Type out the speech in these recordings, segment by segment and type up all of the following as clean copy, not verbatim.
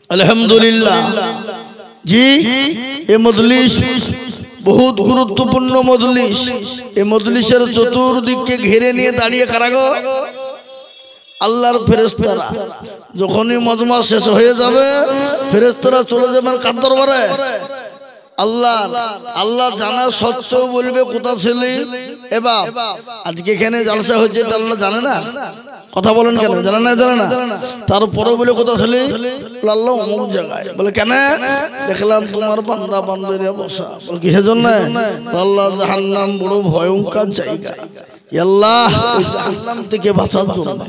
আলহামদুলিল্লাহ জি এই মজলিস বহুত গুরুত্বপূর্ণ মজলিস। এই মজলিসের চতুর্দিকে ঘিরে নিয়ে দাঁড়িয়ে কারা গো? আল্লাহর ফেরেশতারা। যখনই মজমা শেষ হয়ে যাবে ফেরেশতারা চলে যাবেন কার দরবারে? আল্লাহ। আল্লাহ জানা সত্ত্বেও বলবে কোথা ছিলি এবার আজকে এখানে জালসা হচ্ছে এটা আল্লাহ জানে না? কথা বলেন কেন? জানে না? জানে না? তারপরে বলে কোথা ছিলি? আল্লাহ অমুক জায়গায়। বলে কেন? দেখলাম তোমার বান্দা বান্দিরা বসা। বলে কিসের জন্য? আল্লাহ জাহান্নাম বড় ভয়ঙ্কর জায়গা, আল্লাহ ওই জাহান্নাম থেকে বাঁচার জন্য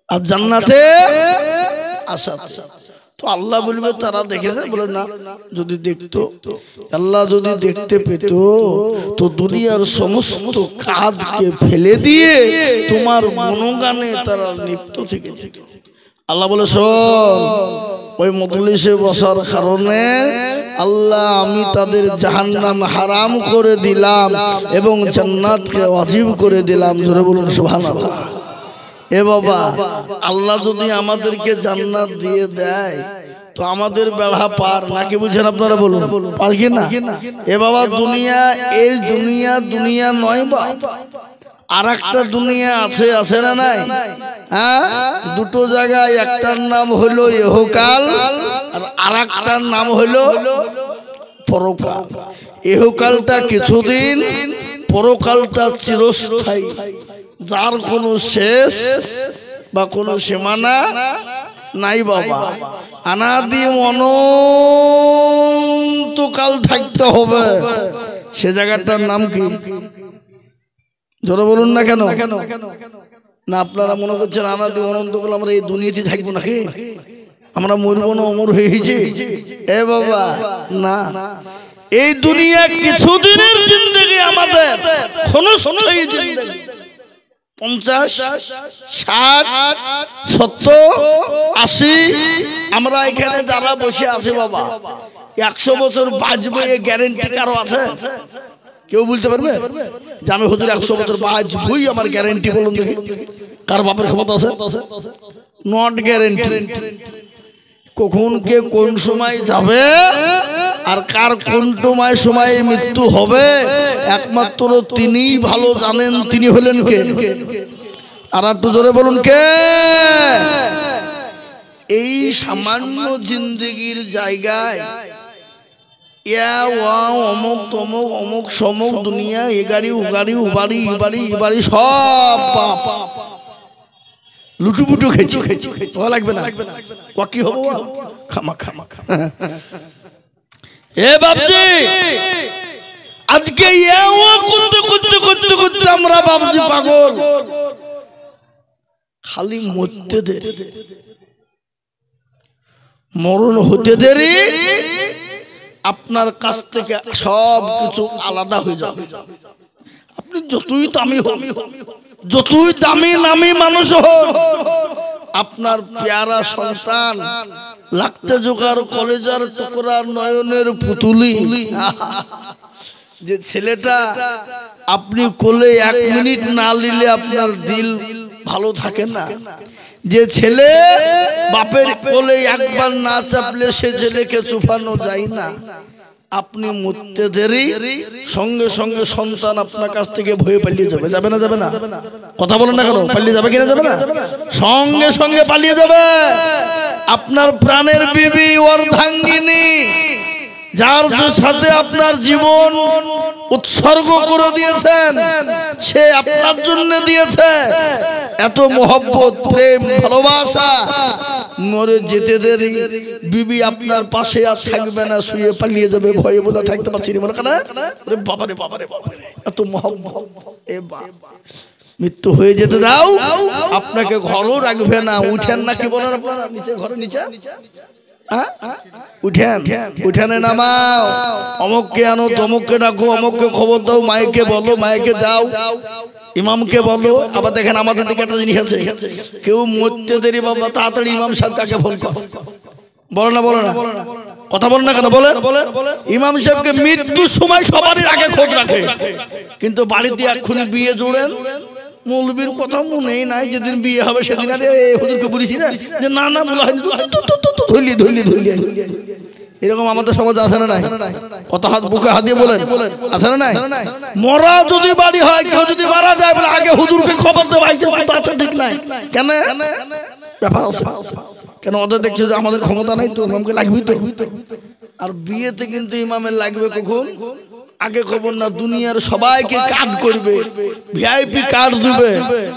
আর জান্নাতে আসার। তো আল্লাহ বলবে তারা দেখেছে? বলে না, যদি দেখতো আল্লাহ যদি দেখতে পেত তো দুনিয়ার সমস্ত কাজকে ফেলে দিয়ে তোমার গুণগানে তারা লিপ্ত থেকে যেত। আল্লাহ বলে শোন, ওই মজলিসে বসার কারণে আল্লাহ আমি তাদের জাহান্নাম হারাম করে দিলাম এবং জান্নাতকে ওয়াজিব করে দিলাম। জোরে বলুন সুবহানাল্লাহ। এ বাবা, আল্লাহ যদি আমাদেরকে জান্নাত দিয়ে দেয় তো আমাদের বেড়া পার নাকি? বুঝেন আপনারা? বলুন পার কি না? এ বাবা, দুনিয়া এই দুনিয়া নয় বা আর একটা দুনিয়া আছে, আছে না নাই? হ্যাঁ, দুটো জায়গায়, একটার নাম হলো ইহকাল আর আরেকটার নাম হলো পরকাল। ইহকালটা কিছুদিন, পরকালটা চিরস্থায়ী, যার কোনো শেষ বা কোনো সীমানা নাই বাবা। অনাদি অনন্তকাল থাকতে হবে। সে জায়গাটার নাম কি? জোরে বলুন না কেন? না আপনারা মনে করছেন অনাদি অনন্তকাল আমরা এই দুনিয়াতে থাকবো নাকি? আমরা মরবো না, অমর হয়েছি? এ বাবা না, এই দুনিয়া কিছুদিনের জিন্দেগি আমাদের, ক্ষণস্থায়ী জিন্দেগি। 50, 60, 70, 80 আমরা এখানে যারা বসে আছি বাবা 100 বছর বাঁচবো এই গ্যারেন্টি কারো আছে? কেউ বলতে পারবে যে আমি হুজুর 100 বছর বাঁচবই, আমার গ্যারেন্টি? বলুন দেখি, কার বাপের ক্ষমতা আছে? Not guarantee. কখন কে কোন সময় যাবে আর কার কোন সময়ে মৃত্যু হবে একমাত্র তিনিই ভালো জানেন। তিনি হলেন কে? আর একটু জোরে বলুন কে? এই সামান্য জিন্দেগির জায়গায় অমুক তমুক অমুক সমুক দুনিয়া, এ গাড়ি ও গাড়ি, ও বাড়ি ই বাড়ি ই বাড়ি, সব লুটুপুটু খেয়েছি। ভালো লাগবে না? কি হবো খামা খামা খামা। এ বাবজি, আজকে করতে করতে করতে করতে আমরা বাবজি পাগল। খালি মরতে দেরি, মরণ হতে দেরি, আপনার কাছ থেকে সব কিছু আলাদা হয়ে যাবে। আপনি যতই দামি হন, যতই দামি নামি মানুষ হন, আপনার পেয়ারা সন্তান লাগতে জোগাড় কলেজার টুকরা নয়নের পুতুলি, যে ছেলেটা আপনি কোলে 1 মিনিট না নিলে আপনার দিল ভালো থাকে না, যে ছেলে বাপের কোলে একবার না চাপলে সে ছেলেকে চুপানো যায় না, আপনি মরতে দেরি সঙ্গে সঙ্গে সন্তান আপনার কাছ থেকে ভয়ে পালিয়ে যাবে। যাবে না? যাবে না? কথা বলেন না কেন? পালিয়ে যাবে কিনা? যাবে না? সঙ্গে সঙ্গে পালিয়ে যাবে। আপনার প্রাণের বিবি অর্ধাঙ্গিনী, যার সাথে আপনার জীবন উৎসর্গ করে দিয়েছেন, সে আপনার জন্য দিয়েছে এত মহব্বত, প্রেম, ভালোবাসা, মরে যেতে দেরি বিবি আপনার পাশে আর থাকবে না, শুয়ে পালিয়ে যাবে ভয়ে, বলে থাকতে পারছি না। মনে করেন বাবারে বাবারে বাবারে, এত মহব্বত। এ বাবা, মৃত্যু হয়ে যেতে দাও, আপনাকে ঘরও রাখবে না। উঠেন না, কি বলেন আপনারা? নিচে, ঘরে নিচে উঠেন, উঠেনে নামাও, অমুককে আনো, তমুককে ডাকো, অমুককে খবর দাও, মাইকে বলো, মাইকে দাও, ইমামকে বলো। আবার দেখেন আমাদের দিকে একটা জিনিস আছে, কেউ মরতে দেরি বাবা তাড়াতাড়ি ইমাম সাহেব কাকে ফোন কর, বলো না? বলো না? কথা বল না কেন? বলেন। ইমাম সাহেবকে মৃত্যুর সময় সবারই আগে খোঁজ রাখে, কিন্তু বাড়িতে এক্ষুনি বিয়ে জোড়েন মৌলবীর কথা মনেই নাই, যেদিন বিয়ে হবে সেদিন আরে হুজুরকে বলেছি না যে না না বলা হয়নি, ধরলি এরকম আমাদের সমাজ আছে না নাই? কত হাত বুকে হাত দিয়ে বলেন, আছে না নাই? মরা যদি বাড়ি হয়, কেউ যদি মারা যায় বলে আগে হুজুরকে খবর দেওয়া আছে, ঠিক নাই? কেন ব্যাপার আছে? কেন ওদের দেখছো যে আমাদের ক্ষমতা নাই, তো ইমামকে লাগবে তো। আর বিয়েতে কিন্তু ইমামের লাগবে কখন? আগে খবর না, দুনিয়ার সবাইকে কার্ড করবে, ভিআইপি কার্ড দিবে,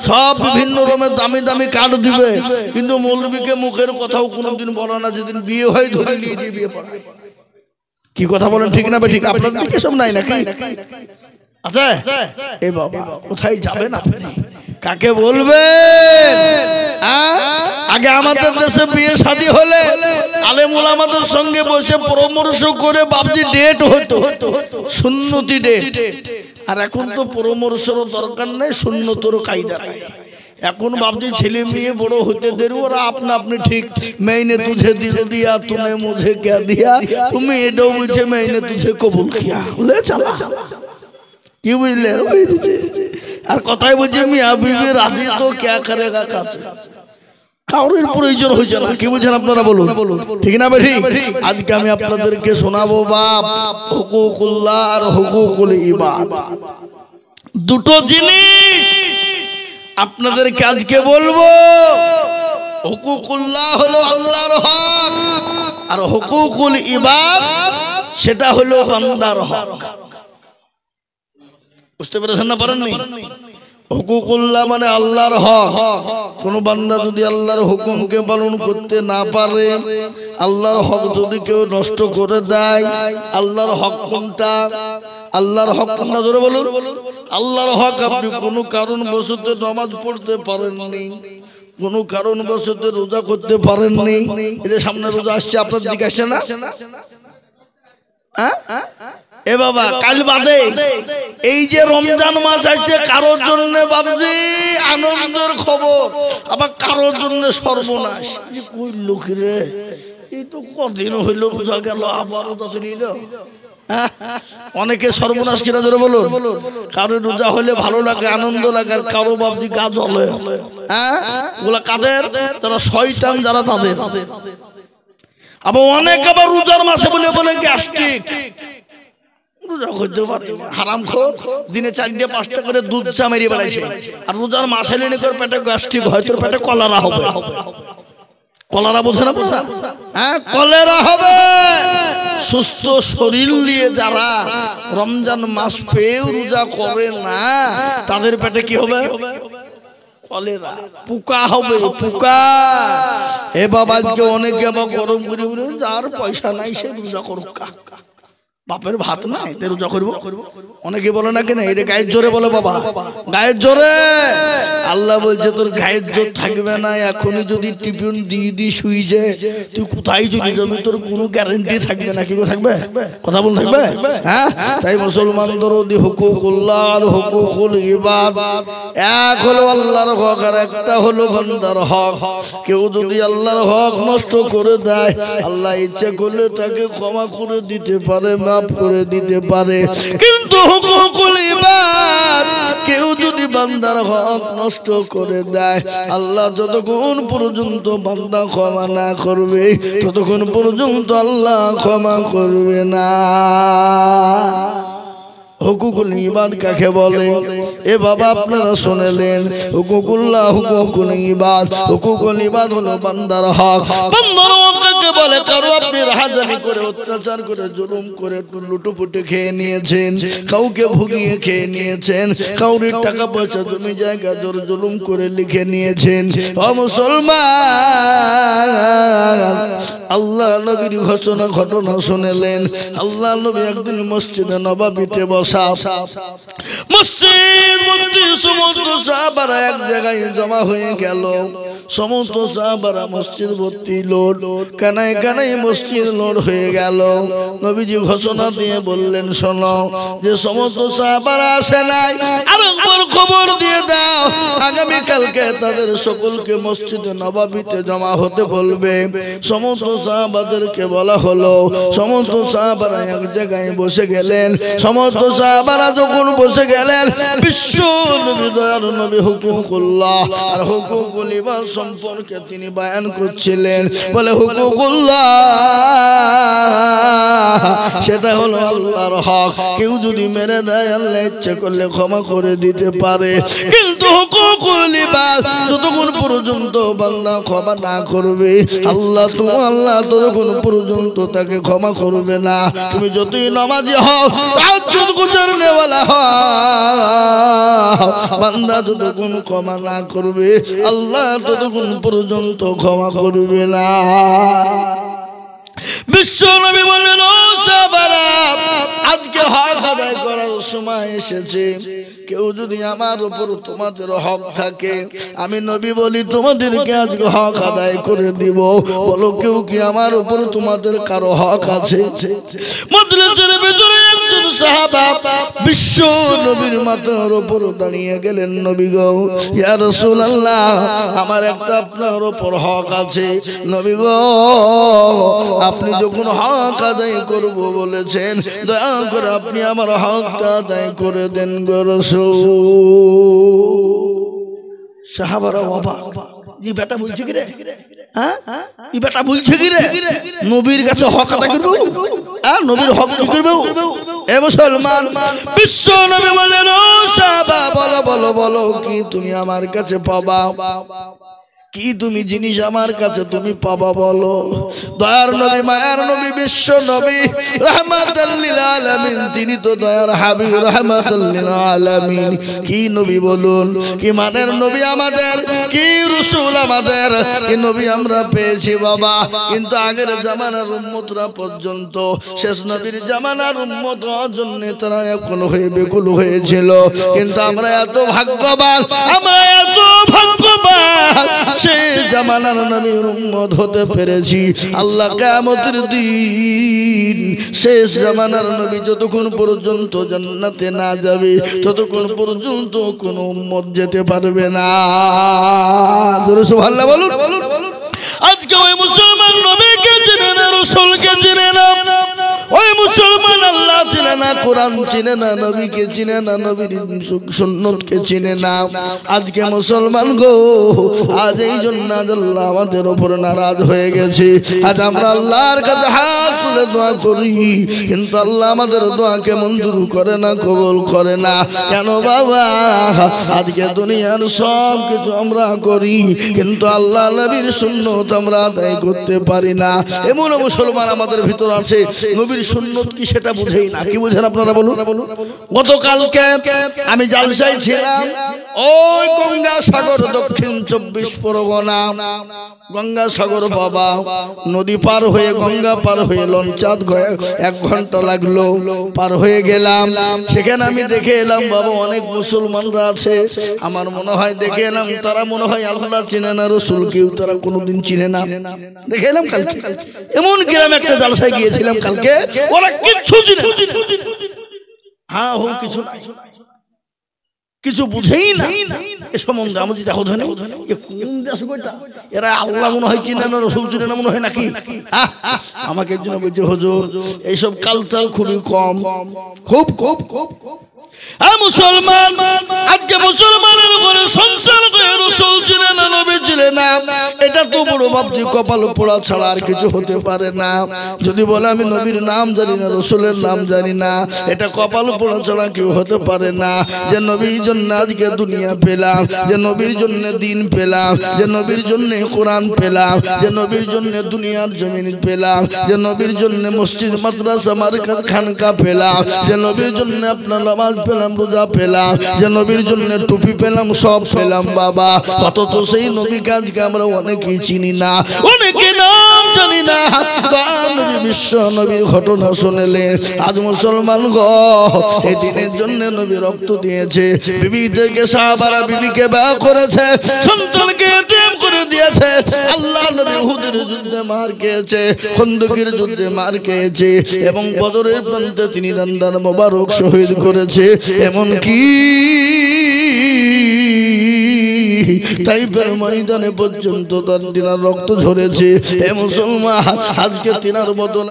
সব বিভিন্ন রকমের দামি দামি কার্ড দিবে, কিন্তু মৌলবীকে মুখের কথাও কোনোদিন বলে না, যেদিন বিয়ে হয় ধরে নিয়ে দিয়ে বিয়ে পড়াবে। কি কথা বলেন, ঠিক না? ঠিক আপনাদের দিকে সব নাই নাকি? আচ্ছা এ বাবা, কোথায় যাবেন আপনি? কাকে বলবেন? আগে আমাদের দেশে বিয়ে শাদী হলে আলেম ওলামাদের সঙ্গে বসে পরামর্শ করে বাবজি ডেট হতো, সুন্নতি ডেট। আর এখন তো পরামর্শেরও দরকার নেই, সুন্নতেরও কায়দা নাই। এখন বাবজি ছেলে মেয়ে বড় হতে দেরি, ওরা আপনা আপনি ঠিক मैंने तुझे दिल दिया तूने मुझे क्या दिया, তুমি এটাও বলছে मैंने तुझे कबूल किया, বলে চালা। কি বুঝলে? আর কথাই বলছে মিয়া বিবি রাজি তো কে করেগা কাছে, কারোর প্রয়োজন হয়েছে না। কি বুঝেন আপনারা বলুন, ঠিক না ভাই? আজকে আমি আপনাদেরকে শোনাবো বাপ হুকুকুল্লাহ আর হুকুকুল ইবাদ, দুটো জিনিস আপনাদেরকে আজকে বলবো। হুকুকুল্লাহ হলো আল্লাহর হক, আর হুকুকুল ইবাদ সেটা হলো বান্দার হক। বুঝতে পেরেছেন না? পারেননি? হুকুকুল্লাহ মানে আল্লাহর হক। কোন বান্দা যদি আল্লাহর হুকুমকে পালন করতে না পারে, আল্লাহর হক যদি কেউ নষ্ট করে দেয়, আল্লাহর হক কোনটা? আল্লাহর হক কোনটা জোরে বলুন। আল্লাহর হক আপনি কোনো কারণবশত নামাজ পড়তে পারেননি, কোনো কারণবশত রোজা করতে পারেননি, এই যে সামনে রোজা আসছে, আপনার দিকে আসছে না? এ বাবা কাল বাদে এই যে রমজান মাস আসছে, কারোর জন্য বাবজি আনন্দের খবর, আবার কারোর জন্য সর্বনাশ। কই লোক রে, এই তো কদিন হইল রোজা গেল, আবার রোজা চলে এলো। অনেকে সর্বনাশ কিনা ধরে বলুন। কারোর রোজা হলে ভালো লাগে, আনন্দ লাগে, আর কারো বাবজি গা জ্বলে। ওগুলা কাদের? তারা শয়তান যারা, তাদের। আবার অনেক আবার রোজার মাসে বলে বলে গ্যাস্ট্রিক, রোজা করতে পারে হারামখোর, দিনে 4-5টা করে দুধ চা মেরিয়ে বেড়াইছে, আর রোজার মাসে লেনে করে পেটে গ্যাস্ট্রিক হয়, তোর পেটে কলেরা হবে। কলেরা বোঝে না? বোঝা? কলেরা হবে। সুস্থ শরীর নিয়ে যারা রমজান মাস পেয়েও রোজা করে না, তাদের পেটে কি হবে? কলেরা, পোকা হবে, পোকা। এ বাবা আজকে অনেকে আবার গরম করে বলে যার পয়সা নাই সে রোজা করুক, বাপের ভাত নাই তে রোজা করবো। অনেকে বলে না কেন, এটা গায়ের জোরে বলে বাবা, গায়ের জোরে। আল্লাহ বলছে তোর গায়ের জোর থাকবে না, এখনই যদি টিফিন দিয়ে দি সুইজে, তুই কোথায় চলে যাবি, তোর কোনো গ্যারান্টি থাকবে না। কি থাকবে? কথা বল থাকবে। হ্যাঁ, তাই মুসলমানদের হুকুকুল্লাহ আর হুকুকুল ইবাদ, এক হলো আল্লাহর হক আর একটা হলো বান্দার হক। কেউ যদি আল্লাহর হক নষ্ট করে দেয়, আল্লাহ ইচ্ছা করলে তাকে ক্ষমা করে দিতে পারে, মাফ করে দিতে পারে। কিন্তু হুকুকুল ইবাদ, কেউ যদি বান্দার হক নষ্ট করে দেয়, আল্লাহ যতক্ষণ পর্যন্ত বান্দা ক্ষমা না করবে, ততক্ষণ পর্যন্ত আল্লাহ ক্ষমা করবে না। হুকুকুল ইবাদ কাকে বলে? এ বাবা আপনারা শুনলেন, হুকুকুল্লাহ হুকুকুল ইবাদ। হুকুকুল ইবাদ হলো বান্দার হক। বান্দার হক কাকে বলে? কারো আপনি রাহাজানি করে, অত্যাচার করে, জুলুম করে, লুটোপুটে খেয়ে নিয়েছেন, কাউকে ভুগিয়ে খেয়ে নিয়েছেন, কাউরির টাকা পয়সা জমি জায়গা জোর জুলুম করে লিখে নিয়েছেন। ও মুসলমান, আল্লাহ নবীর ঘটনা শুনলেন। আল্লাহ নবী একদিন মসজিদে নববীতে বসা, মসজিদ মধ্যে সমস্ত সাহাবারা এক জায়গায় জমা হয়ে গেল। সমস্ত সাহাবারা মসজিদ ভর্তি লোড, কানায় কানায় মসজিদ লোড হয়ে গেল। নবীজি ঘোষণা দিয়ে বললেন, শোনো, যে সমস্ত সাহাবারা আসে নাই, আরেকবার খবর দিয়ে দাও, আগামী কালকে তাদের সকলকে মসজিদে নববীতে জমা হতে বলবে। সমস্ত সাহাবাদেরকে বলা হলো, সমস্ত সাহাবারা এক জায়গায় বসে গেলেন। সমস্ত সাহাবারা যখন বসে গেলেন, বিশ্ব নবী দয়ার নবী হুকুকুল্লাহ আর হুকুকুল ইবাদ সম্পর্কে তিনি বয়ান করছিলেন। বলে হুকুকুল্লাহ সেটা হলো আল্লাহর হক। কেউ যদি মেরে দেয় আল্লাহ ইচ্ছে করলে ক্ষমা করে দিতে পারে, কিন্তু হুকুকুল ইবাদ যতক্ষণ পর্যন্ত বান্দা ক্ষমা না করবে আল্লাহ ততক্ষণ পর্যন্ত তাকে ক্ষমা করবে না। তুমি যতই নামাজি হও, তাহাজ্জুদ গুজারনেওয়ালা হও, বান্দা যতক্ষণ ক্ষমা না করবে আল্লাহ ততক্ষণ পর্যন্ত ক্ষমা করবে না। বিশ্ব নবী বললেন, ও সাহাবারা, আজকে হক আদায় করার সময় এসেছে। কেউ যদি আমার উপর তোমাদের হক থাকে, আমি নবী বলি তোমাদেরকে আজকে হক আদায় করে দিব। বলো, কেউ কি আমার উপর তোমাদের কারো হক আছে? মজলিসের ভিতরে একজন সাহাবা বিশ্ব নবীর মাথার উপর দাঁড়িয়ে গেলেন। নবী গো, ইয়া রাসূলুল্লাহ, আমার একটা আপনার উপর হক আছে। নবী গো, আপনি যখন হক আদায় করব বলেছেন, দয়া করে আপনি আমার হকটা আদায় করে দেন গো রাসূল। সাহাবারা অবাক, এই বেটা বলছে কি রে? হ্যাঁ, এই বেটা বলছে কি রে? নবীর কাছে হক আদায় করব, আর নবীর হক কি করব? এ মুসলমান, বিশ্ব নবী বলেন, ও সাহাবা, বলো বলো বলো, কি তুমি আমার কাছে পাবা? কি তুমি জিনিস আমার কাছে তুমি পাবা? বলো। দয়ার নবী, মায়ার নবী, বিশ্ব নবী, রাহমাতাল লিল আলামিন, তিনি তো দয়ার হাবিব, রাহমাতাল লিল আলামিন। কি নবী বলুন, কি মানের নবী আমাদের, কি রাসূল আমাদের, কি নবী আমরা পেয়েছি বাবা। কিন্তু আগের জামানার উম্মতরা পর্যন্ত শেষ নবীর জামানার উম্মত হওয়ার জন্য তারা এখন হয়ে বেকুল হয়েছিল। কিন্তু আমরা এত ভাগ্যবান, আমরা এত ভাগ্যবান, সেই জামানার নবীর উম্মত হতে পেরেছি। আল্লাহ কিয়ামতের দিন শেষ জামানার নবী যতক্ষণ পর্যন্ত জান্নাতে না যাবে ততক্ষণ পর্যন্ত কোন উম্মত যেতে পারবে না। জোরে সুবহানাল্লাহ বলুন। আজকে ওই মুসলমান নবীকে চিনে না, রাসূলকে চিনে না, ওই মুসলমান আল্লাহ চিনে না, কোরআন চিনে না, নবীকে চিনে না, নবীর সুন্নতকে চিনে না। আজকে মুসলমান গো, আজ এই জন্য আল্লাহ আমাদের উপর নারাজ হয়ে গেছে। আজ আমরা আল্লাহর কাছে হাত তুলে দোয়া করি, কিন্তু আল্লাহ আমাদের দোয়াকে মঞ্জুর করে না, কবুল করে না। কেন বাবা? আজকে দুনিয়ার সব কিছু আমরা করি, কিন্তু আল্লাহ নবীর সুন্নত আমরা আদায় করতে পারি না। এমন মুসলমান আমাদের ভিতর আছে, নবীর সুন্নত কি সেটা বুঝেই না। কি বুঝেন আপনারা বলুন? গতকালকে আমি জালসায় ছিলাম, ওই গঙ্গাসাগর, দক্ষিণ 24 পরগনা, গঙ্গাসাগর বাবা, নদী পার হয়ে, গঙ্গা পার হয়ে লঞ্চাত 1 ঘন্টা লাগলো, পার হয়ে গেলাম। সেখানে আমি দেখে এলাম বাবা, অনেক মুসলমানরা আছে। আমার মনে হয় দেখে এলাম তারা মনে হয় আল্লাহ চিনে না, রাসূল কেউ তারা কোনোদিন চিনে না। দেখে এলাম কালকে এমন গ্রামে একটা জালসায় গিয়েছিলাম কালকে, ওরা কিচ্ছু চিনে না। হ্যাঁ, ও কিছু নাই, কিছু বুঝেই না এ সম্বন্ধে। আমি দেখো ধনে কোন দেশ গোটা, এরা আল্লাহ মনে হয় চিনে না, রাসূল চিনে না মনে হয় নাকি? আমাকে একজন বলছে, হুজুর এইসব কালচার খুবই কম, খুব খুব খুব। মুসলমান, আজকে মুসলমানের উপরে সংসার করে রাসূল চিনে না, নবী চিনে না, এটা তো বড় ভাবছি কপাল পোড়া ছাড়া আর কিছু হতে পারে না। যদি বলে আমি নবীর নাম জানি না, রাসূলের নাম জানি না, এটা কপাল পোড়া ছাড়া কেউ হতে পারে না। যে নবীর জন্য আজকে দুনিয়া পেলাম, যে নবীর জন্য দিন পেলাম, যে নবীর জন্য কোরআন পেলাম, যে নবীর জন্য দুনিয়ার জমিন পেলাম, যে নবীর জন্য মসজিদ মাদ্রাসা মার্কাত খানকা পেলাম, যে নবীর জন্য আপনার নামাজ পেলাম, রোজা পেলাম, যে নবীর জন্য টুপি পেলাম, সব পেলাম বাবা। অথচ সেই নবীকে আজকে আমরা অনেকেই চিনি না, অনেকে নাম জানি না। বিশ্ব নবীর ঘটনা শুনলেন। আজ মুসলমান গো, এই দিনের জন্য নবী রক্ত দিয়েছে, বিবিদেরকে সাহাবারা বিবিকে বিয়ে করেছে, সন্তানকে এতিম করে দিয়েছে। আল্লাহ নবী উহুদের যুদ্ধে মার খেয়েছে, খন্দকের যুদ্ধে মার খেয়েছে, এবং বদরের প্রান্তে তিনি দান্দার মোবারক শহীদ করেছে। এমন কি তাইফের ময়দানে পর্যন্ত তার তিনার রক্ত ঝরেছে। এ মুসলমান, আজকে তিনার বদল